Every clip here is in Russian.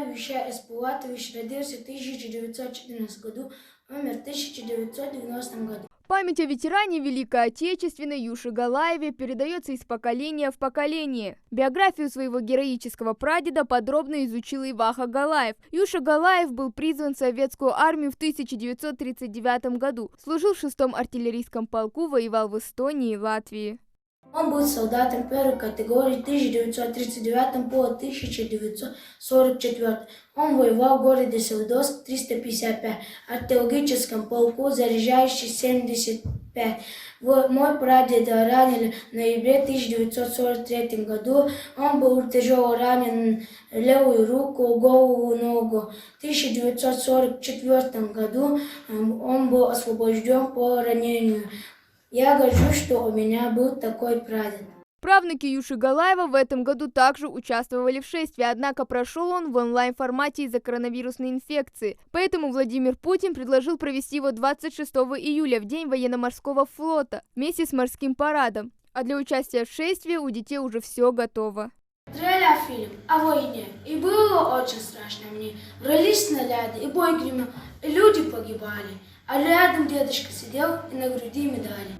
Вещай Эспулатович родился в 1914 году, умер в 1990 году. Память о ветеране Великой Отечественной Юше Галаеве передается из поколения в поколение. Биографию своего героического прадеда подробно изучил Иваха Галаев. Юша Галаев был призван в советскую армию в 1939 году, служил в 6-м артиллерийском полку, воевал в Эстонии и Латвии. Он был солдатом первой категории 1939 по 1944. Он воевал в городе Селидовск 355, артиллерийском полку, заряжающий 75. Мой прадед ранен в ноябре 1943 году. Он был тяжело ранен в левую руку, голову, ногу. В 1944 году он был освобожден по ранению. Я горжусь, что у меня был такой прадед. Правнуки Юши Галаева в этом году также участвовали в шествии, однако прошел он в онлайн-формате из-за коронавирусной инфекции. Поэтому Владимир Путин предложил провести его 26 июля, в День военно-морского флота, вместе с морским парадом. А для участия в шествии у детей уже все готово. Смотрели фильм о войне, и было очень страшно мне. Рвались снаряды, и бой гремел, и люди погибали. А рядом дедушка сидел и на груди медали.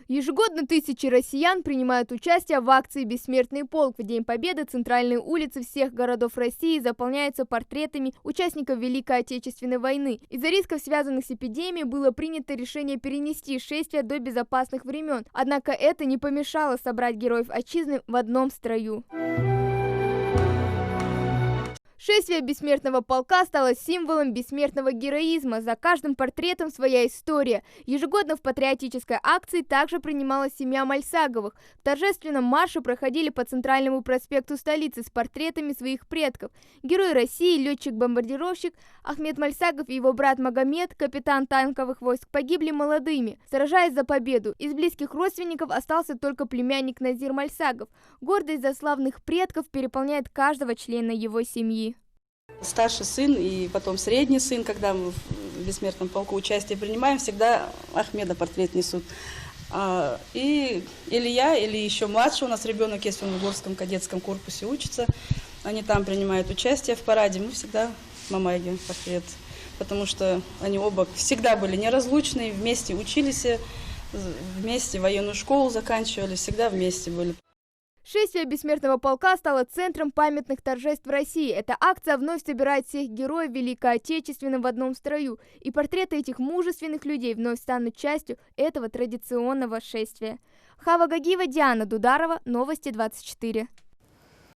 Ежегодно тысячи россиян принимают участие в акции «Бессмертный полк». В День Победы центральные улицы всех городов России заполняются портретами участников Великой Отечественной войны. Из-за рисков, связанных с эпидемией, было принято решение перенести шествие до безопасных времен. Однако это не помешало собрать героев отчизны в одном строю. Шествие бессмертного полка стало символом бессмертного героизма. За каждым портретом своя история. Ежегодно в патриотической акции также принимала семья Мальсаговых. В торжественном марше проходили по центральному проспекту столицы с портретами своих предков. Герой России, летчик-бомбардировщик Ахмед Мальсагов и его брат Магомед, капитан танковых войск, погибли молодыми, сражаясь за победу. Из близких родственников остался только племянник Назир Мальсагов. Гордость за славных предков переполняет каждого члена его семьи. Старший сын и потом средний сын, когда мы в бессмертном полку участие принимаем, всегда Ахмеда портрет несут. И или я, или еще младший, у нас ребенок есть, он в Горском кадетском корпусе учится, они там принимают участие в параде, мы всегда Мамайге портрет, потому что они оба всегда были неразлучны, вместе учились, вместе военную школу заканчивали, всегда вместе были. Шествие бессмертного полка стало центром памятных торжеств в России. Эта акция вновь собирает всех героев Великой Отечественной в одном строю. И портреты этих мужественных людей вновь станут частью этого традиционного шествия. Хава Гагиева, Диана Дударова, Новости 24.